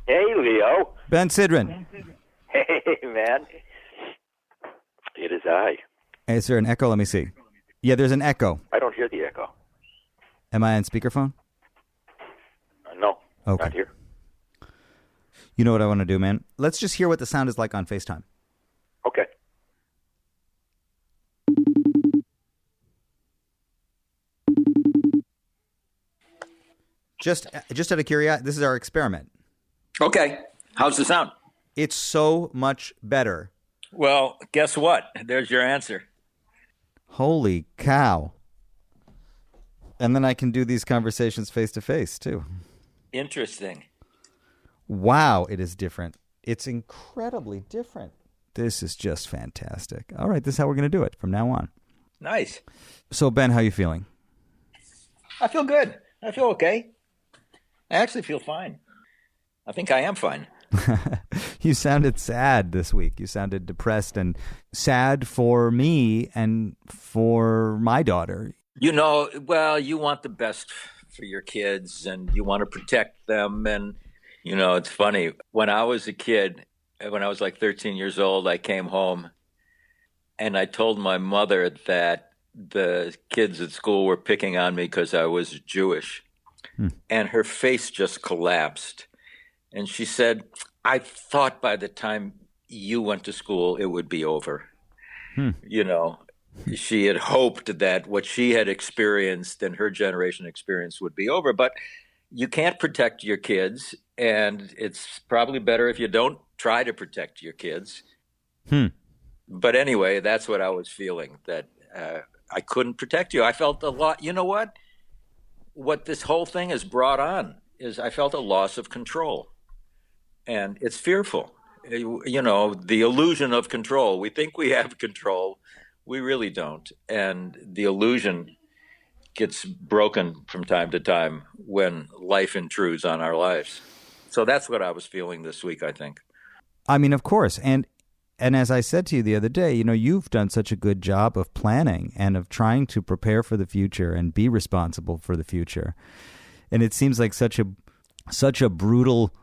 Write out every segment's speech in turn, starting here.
Hey, Leo. Ben Sidran. Hey, man. It is I. Is there an echo? Let me see. Yeah, there's an echo. I don't hear the echo. Am I on speakerphone? No, Okay. not here. You know what I want to do, man? Let's just hear what the sound is like on FaceTime. Okay. Just out of curiosity, this is our experiment. Okay. How's the sound? It's so much better. Well, guess what? There's your answer. Holy cow. And then I can do these conversations face to face, too. Interesting. Wow, it is different. It's incredibly different. This is just fantastic. All right, this is how we're going to do it from now on. Nice. So, Ben, how are you feeling? I feel good. I feel okay. I actually feel fine. I think I am fine. You sounded sad this week. You sounded depressed and sad for me and for my daughter. You know, well, you want the best for your kids and you want to protect them. And, you know, it's funny. When I was a kid, when I was like 13 years old, I came home and I told my mother that the kids at school were picking on me because I was Jewish. And her face just collapsed. And she said, I thought by the time you went to school, it would be over. You know, she had hoped that what she had experienced and her generation experienced would be over. But you can't protect your kids. And it's probably better if you don't try to protect your kids. But anyway, that's what I was feeling, that I couldn't protect you. I felt a lot. You know what? What this whole thing has brought on is I felt a loss of control. And it's fearful. You know, the illusion of control. We think we have control. We really don't. And the illusion gets broken from time to time when life intrudes on our lives. So that's what I was feeling this week, I think. I mean, of course. And as I said to you the other day, you know, you've done such a good job of planning and of trying to prepare for the future and be responsible for the future. And it seems like such a brutal,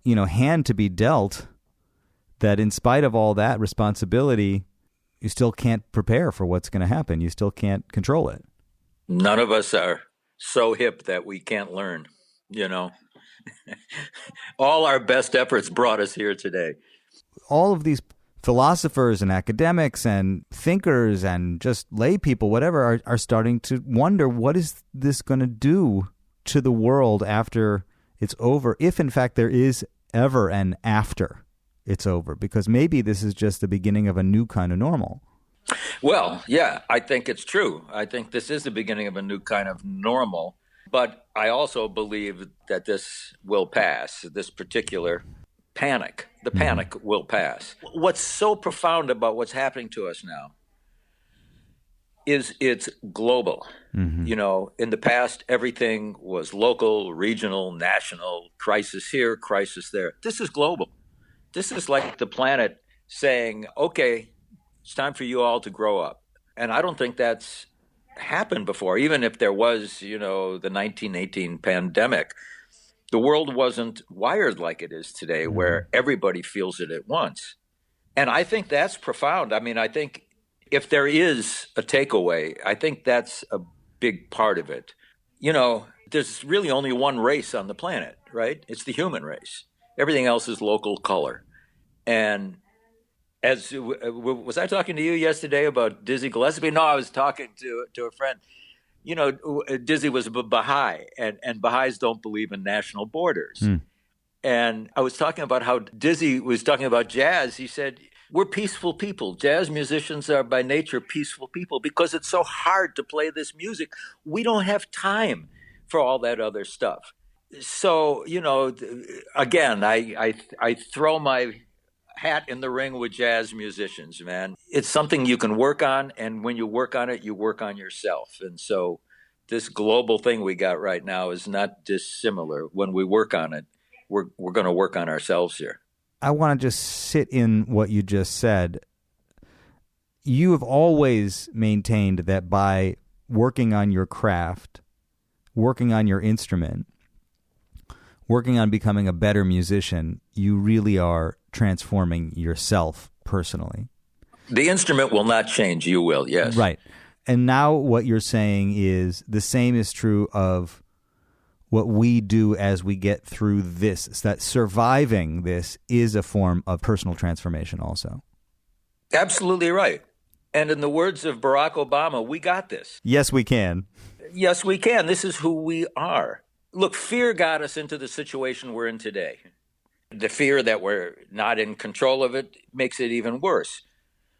you know, hand to be dealt that in spite of all that responsibility, you still can't prepare for what's going to happen. You still can't control it. None of us are so hip that we can't learn, you know. All our best efforts brought us here today. All of these philosophers and academics and thinkers and just lay people, whatever, are starting to wonder, what is this going to do to the world after it's over, if in fact there is ever an after it's over? Because maybe this is just the beginning of a new kind of normal. Well, yeah, I think it's true. I think this is the beginning of a new kind of normal. But I also believe that this will pass, this particular panic. The panic will pass. What's so profound about what's happening to us now is it's global. You know, in the past, everything was local, regional, national, crisis here, crisis there. This is global. This is like the planet saying, okay, it's time for you all to grow up. And I don't think that's happened before. Even if there was, you know, the 1918 pandemic, the world wasn't wired like it is today, where everybody feels it at once. And I think that's profound. I mean, I think if there is a takeaway, I think that's a big part of it. You know, there's really only one race on the planet, right? It's the human race. Everything else is local color. And as was I talking to you yesterday about Dizzy Gillespie? No, I was talking to a friend. You know, Dizzy was a Baha'i, and Baha'is don't believe in national borders. And I was talking about how Dizzy was talking about jazz. He said, we're peaceful people. Jazz musicians are by nature peaceful people because it's so hard to play this music. We don't have time for all that other stuff. So, you know, again, I throw my hat in the ring with jazz musicians, man. It's something you can work on, and when you work on it, you work on yourself. And so this global thing we got right now is not dissimilar. When we work on it, we're going to work on ourselves here. I want to just sit in what you just said. You have always maintained that by working on your craft, working on your instrument, working on becoming a better musician, you really are transforming yourself personally. The instrument will not change. You will, yes. Right. And now what you're saying is the same is true of what we do as we get through this, is that surviving this is a form of personal transformation also. Absolutely right. And in the words of Barack Obama, we got this. Yes, we can. Yes, we can. This is who we are. Look, fear got us into the situation we're in today. The fear that we're not in control of it makes it even worse.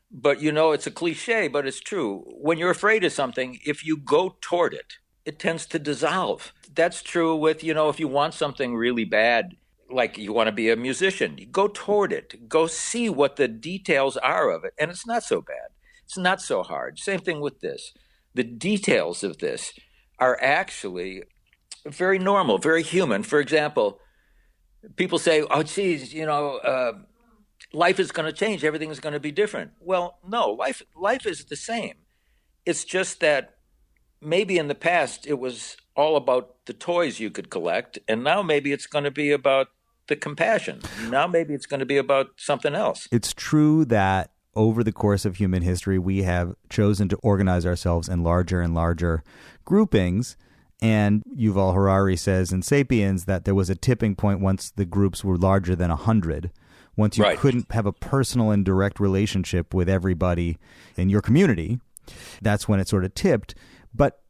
But, it's a cliche, but it's true. When you're afraid of something, if you go toward it, it tends to dissolve. That's true with, if you want something really bad, like you want to be a musician, you go toward it. Go see what the details are of it. And it's not so bad. It's not so hard. Same thing with this. The details of this are actually very normal, very human. For example, people say, oh, geez, life is going to change. Everything is going to be different. Well, no, life is the same. It's just that maybe in the past it was all about the toys you could collect, and now maybe it's going to be about the compassion. Now maybe it's going to be about something else. It's true that over the course of human history, we have chosen to organize ourselves in larger and larger groupings. And Yuval Harari says in Sapiens that there was a tipping point once the groups were larger than 100. Once you Right. couldn't have a personal and direct relationship with everybody in your community, that's when it sort of tipped. But,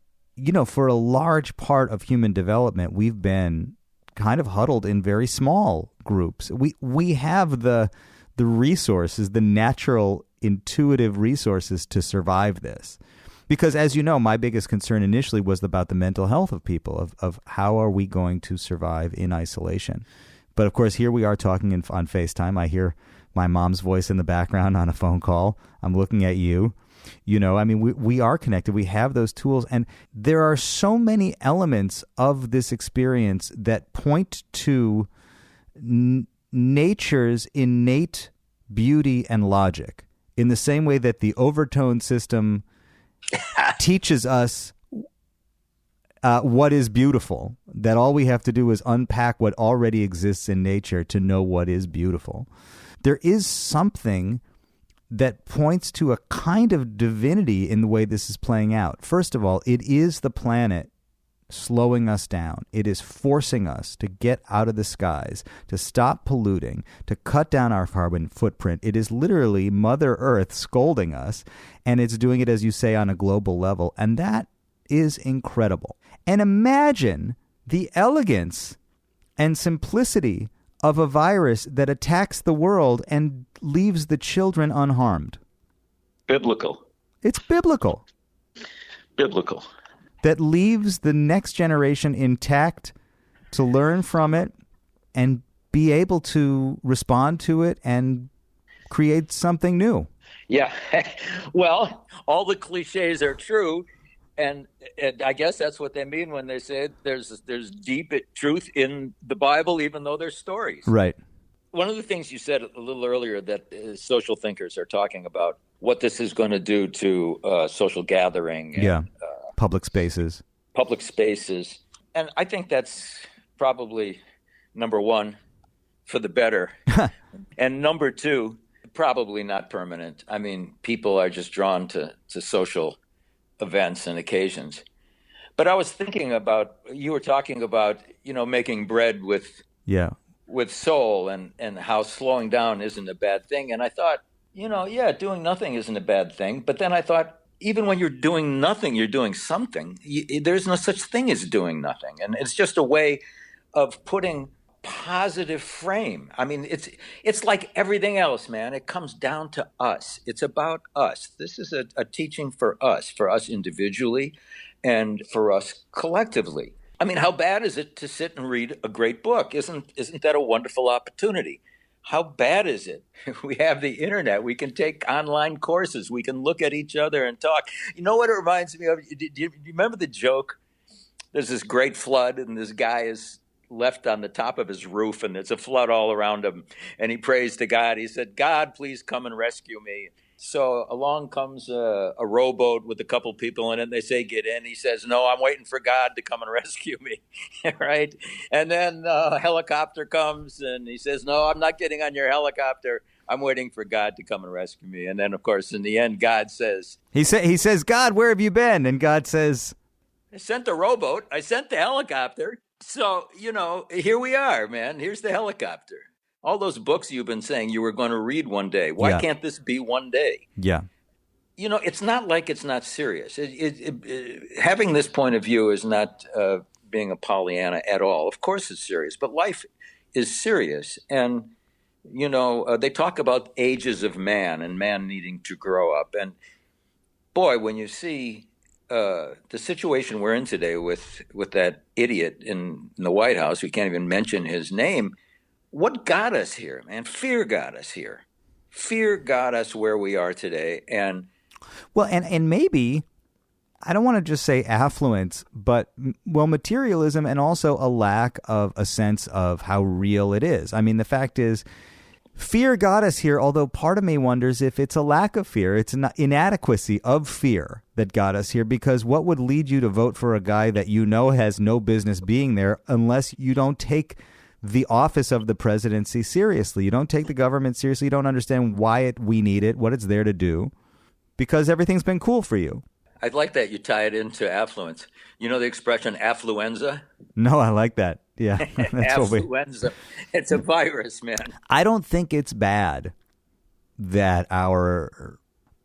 for a large part of human development, we've been kind of huddled in very small groups. We have the resources, the natural, intuitive resources to survive this. Because as you know, my biggest concern initially was about the mental health of people, of how are we going to survive in isolation. But of course, here we are talking on FaceTime. I hear my mom's voice in the background on a phone call. I'm looking at you. We are connected. We have those tools. And there are so many elements of this experience that point to nature's innate beauty and logic, in the same way that the overtone system teaches us what is beautiful, that all we have to do is unpack what already exists in nature to know what is beautiful. There is something that points to a kind of divinity in the way this is playing out. First of all, it is the planet slowing us down. It is forcing us to get out of the skies, to stop polluting, to cut down our carbon footprint. It is literally Mother Earth scolding us, and it's doing it, as you say, on a global level. And that is incredible. And imagine the elegance and simplicity of a virus that attacks the world and leaves the children unharmed. Biblical. It's biblical. Biblical. That leaves the next generation intact to learn from it and be able to respond to it and create something new. Yeah. Well, all the cliches are true. And I guess that's what they mean when they say there's deep truth in the Bible, even though there's stories. Right. One of the things you said a little earlier that social thinkers are talking about what this is going to do to social gathering. And, public spaces. Public spaces. And I think that's probably number one, for the better. And number two, probably not permanent. I mean, people are just drawn to social events and occasions. But I was thinking about, you were talking about, making bread with soul and how slowing down isn't a bad thing. And I thought, doing nothing isn't a bad thing. But then I thought, even when you're doing nothing, you're doing something. There's no such thing as doing nothing. And it's just a way of putting positive frame. I mean, it's like everything else, man. It comes down to us. It's about us. This is a teaching for us individually and for us collectively. I mean, how bad is it to sit and read a great book? Isn't that a wonderful opportunity? How bad is it? We have the internet. We can take online courses. We can look at each other and talk. You know what it reminds me of? Do you remember the joke? There's this great flood, and this guy is left on the top of his roof, and there's a flood all around him. And he prays to God. He said, God, please come and rescue me. So along comes a rowboat with a couple people in it. And they say, get in. He says, no, I'm waiting for God to come and rescue me. Right. And then a helicopter comes and he says, no, I'm not getting on your helicopter. I'm waiting for God to come and rescue me. And then, of course, in the end, God says, he says, God, where have you been? And God says, I sent the rowboat. I sent the helicopter. So, here we are, man. Here's the helicopter. All those books you've been saying you were going to read one day. Why can't this be one day? Yeah. It's not like it's not serious. Having this point of view is not being a Pollyanna at all. Of course it's serious, but life is serious. And, they talk about ages of man and man needing to grow up. And, boy, when you see the situation we're in today with that idiot in the White House, we can't even mention his name, what got us here, man? Fear got us here. Fear got us where we are today. And maybe, I don't want to just say affluence, but materialism and also a lack of a sense of how real it is. I mean, the fact is, fear got us here, although part of me wonders if it's a lack of fear, it's an inadequacy of fear that got us here, because what would lead you to vote for a guy that has no business being there unless you don't take the office of the presidency seriously? You don't take the government seriously. You don't understand why we need it, what it's there to do, because everything's been cool for you. I'd like that you tie it into affluence. You know the expression affluenza? No, I like that. Yeah. That's affluenza. It's a virus, man. I don't think it's bad that our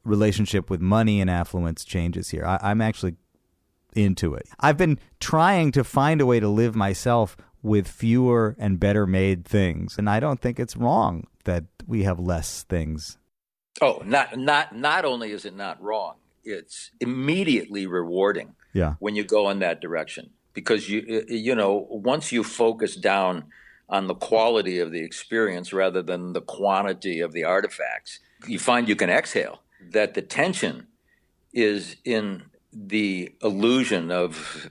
relationship with money and affluence changes here. I'm actually into it. I've been trying to find a way to live myself with fewer and better made things. And I don't think it's wrong that we have less things. Oh, not only is it not wrong, it's immediately rewarding when you go in that direction. Because once you focus down on the quality of the experience rather than the quantity of the artifacts, you find you can exhale. That the tension is in the illusion of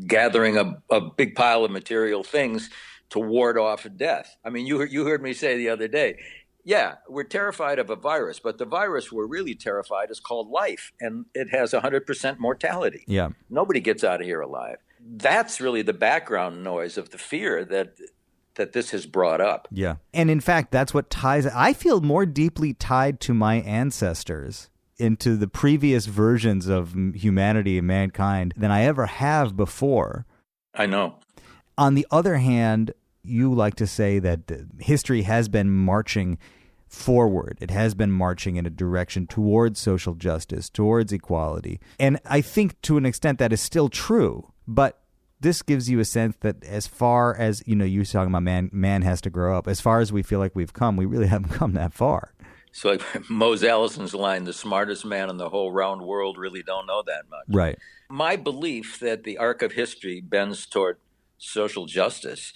gathering a big pile of material things to ward off death. I mean, you heard me say the other day, yeah, we're terrified of a virus, but the virus we're really terrified is called life, and it has 100% mortality. Yeah. Nobody gets out of here alive. That's really the background noise of the fear that this has brought up. Yeah. And in fact, that's what I feel more deeply tied to my ancestors, into the previous versions of humanity and mankind, than I ever have before. I know. On the other hand, you like to say that history has been marching forward. It has been marching in a direction towards social justice, towards equality. And I think to an extent that is still true. But this gives you a sense that as far as, you were talking about man has to grow up, as far as we feel like we've come, we really haven't come that far. So like Mose Allison's line, the smartest man in the whole round world really don't know that much. Right. My belief that the arc of history bends toward social justice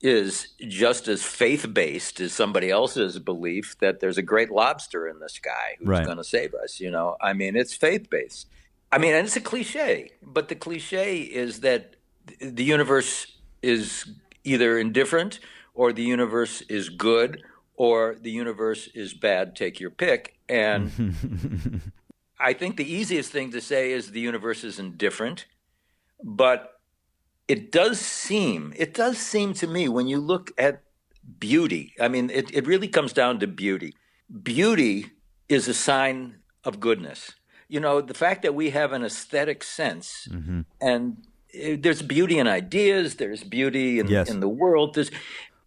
is just as faith-based as somebody else's belief that there's a great lobster in the sky who's going to save us. I mean, it's faith-based. I mean, and it's a cliche, but the cliche is that the universe is either indifferent or the universe is good or the universe is bad, take your pick. And I think the easiest thing to say is the universe is indifferent, but it does seem to me when you look at beauty, I mean, it really comes down to beauty. Beauty is a sign of goodness. The fact that we have an aesthetic sense, and there's beauty in ideas, there's beauty in the world.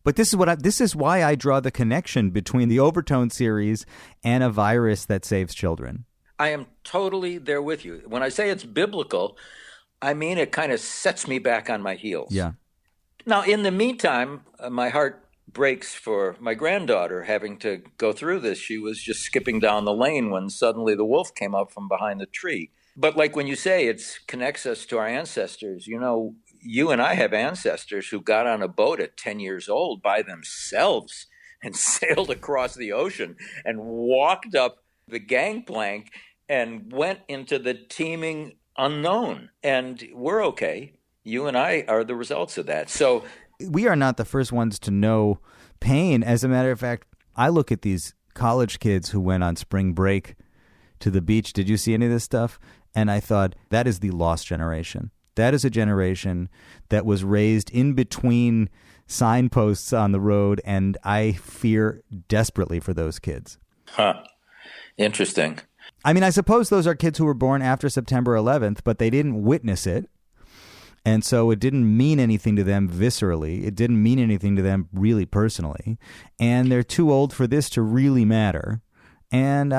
But this is why I draw the connection between the Overtone series and a virus that saves children. I am totally there with you. When I say it's biblical, I mean it kind of sets me back on my heels. Yeah. Now, in the meantime, my heart breaks for my granddaughter having to go through this. She was just skipping down the lane when suddenly the wolf came up from behind the tree. But like when you say it connects us to our ancestors, you and I have ancestors who got on a boat at 10 years old by themselves and sailed across the ocean and walked up the gangplank and went into the teeming unknown. And we're okay. You and I are the results of that. So we are not the first ones to know pain. As a matter of fact, I look at these college kids who went on spring break to the beach. Did you see any of this stuff? And I thought, that is the lost generation. That is a generation that was raised in between signposts on the road, and I fear desperately for those kids. Huh. Interesting. I mean, I suppose those are kids who were born after September 11th, but they didn't witness it. And so it didn't mean anything to them viscerally. It didn't mean anything to them really personally. And they're too old for this to really matter. And,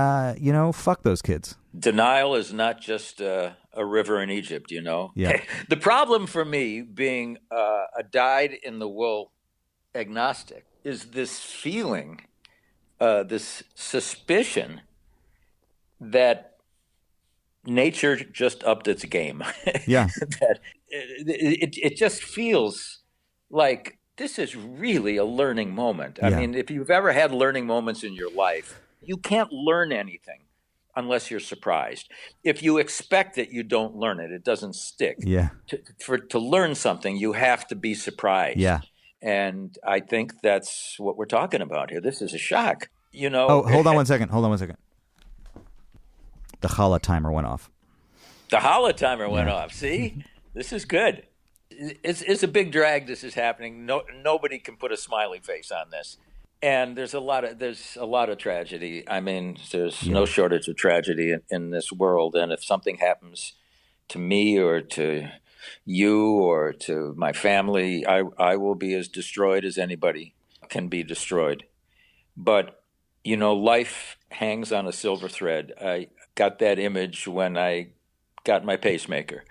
fuck those kids. Denial is not just a river in Egypt, you know? Yeah. The problem for me, being a dyed-in-the-wool agnostic, is this feeling, this suspicion that nature just upped its game. Yeah. That it just feels like this is really a learning moment. I mean, if you've ever had learning moments in your life, you can't learn anything unless you're surprised. If you expect it, you don't learn it. It doesn't stick. Yeah. To learn something, you have to be surprised. Yeah. And I think that's what we're talking about here. This is a shock. You know. Oh, hold on one second. The challah timer went off. The challah timer went off. See? This is good. It's a big drag. This is happening. Nobody can put a smiley face on this. And there's a lot of tragedy. I mean, there's no shortage of tragedy in this world. And if something happens to me or to you or to my family, I will be as destroyed as anybody can be destroyed. But, life hangs on a silver thread. I got that image when I got my pacemaker.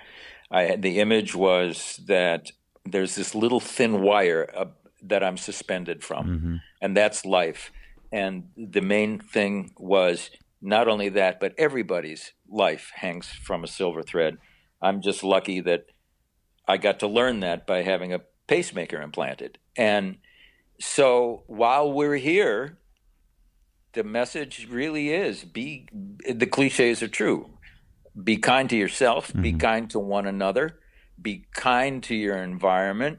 The image was that there's this little thin wire that I'm suspended from, mm-hmm. and that's life. And the main thing was not only that, but everybody's life hangs from a silver thread. I'm just lucky that I got to learn that by having a pacemaker implanted. And so while we're here, the message really is the cliches are true. Be kind to yourself, mm-hmm. be kind to one another, be kind to your environment.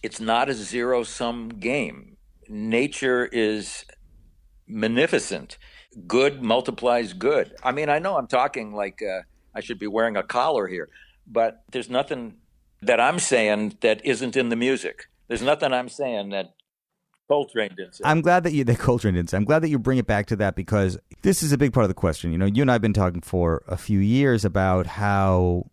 It's not a zero-sum game. Nature is magnificent. Good multiplies good. I mean, I know I'm talking like I should be wearing a collar here, but there's nothing that I'm saying that isn't in the music. There's nothing I'm saying that Coltrane didn't say. I'm glad that Coltrane didn't say. I'm glad that you bring it back to that, because this is a big part of the question. You and I have been talking for a few years about how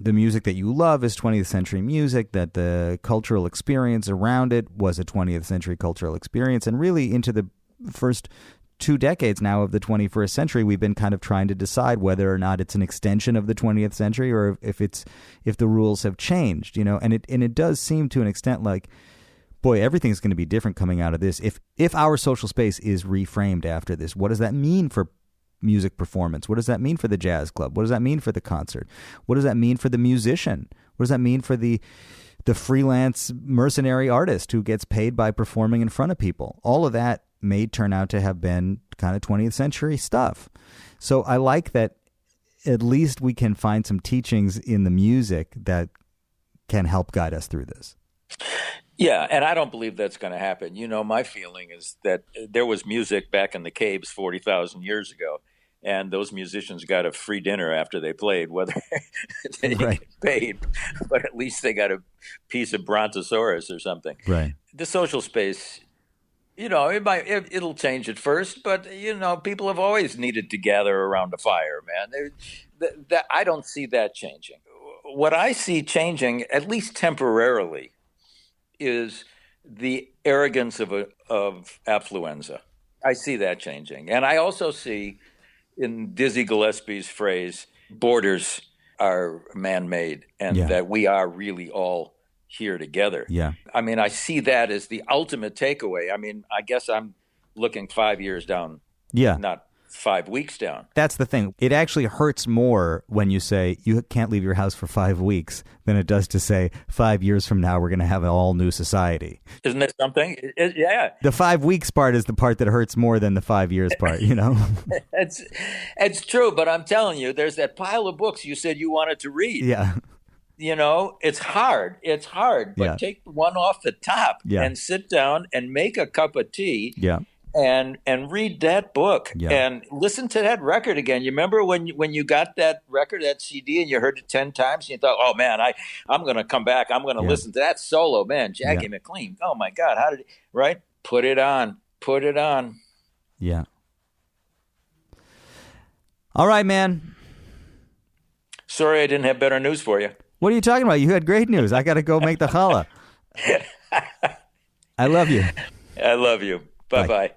the music that you love is 20th century music, that the cultural experience around it was a 20th century cultural experience. And really into the first 2 decades now of the 21st century, we've been kind of trying to decide whether or not it's an extension of the 20th century or if the rules have changed, and it does seem to an extent like, boy, everything's going to be different coming out of this. If our social space is reframed after this, what does that mean for music performance? What does that mean for the jazz club? What does that mean for the concert? What does that mean for the musician? What does that mean for the freelance mercenary artist who gets paid by performing in front of people? All of that may turn out to have been kind of 20th century stuff. So I like that at least we can find some teachings in the music that can help guide us through this. Yeah, and I don't believe that's going to happen. My feeling is that there was music back in the caves 40,000 years ago, and those musicians got a free dinner after they played, whether they didn't get paid, but at least they got a piece of Brontosaurus or something. Right. The social space, it'll change at first, but, people have always needed to gather around a fire, man. I don't see that changing. What I see changing, at least temporarily, is the arrogance of affluenza. I see that changing. And I also see, in Dizzy Gillespie's phrase, borders are man-made, and that we are really all here together. Yeah. I mean, I see that as the ultimate takeaway. I mean, I guess I'm looking 5 years down, not 5 weeks down. That's the thing. It actually hurts more when you say you can't leave your house for 5 weeks than it does to say 5 years from now we're going to have an all new society. Isn't that something? Yeah. The 5 weeks part is the part that hurts more than the 5 years part, It's true, but I'm telling you, there's that pile of books you said you wanted to read. Yeah. It's hard. It's hard, but take one off the top and sit down and make a cup of tea. Yeah. and read that book and listen to that record again. You remember when you got that record, that CD, and you heard it 10 times, and you thought, "Oh man, I'm going to come back. I'm going to listen to that solo, man, Jackie McLean. Oh my God, how did he, right? Put it on. Yeah. All right, man. Sorry, I didn't have better news for you. What are you talking about? You had great news. I got to go make the challah. I love you. I love you. Bye-bye.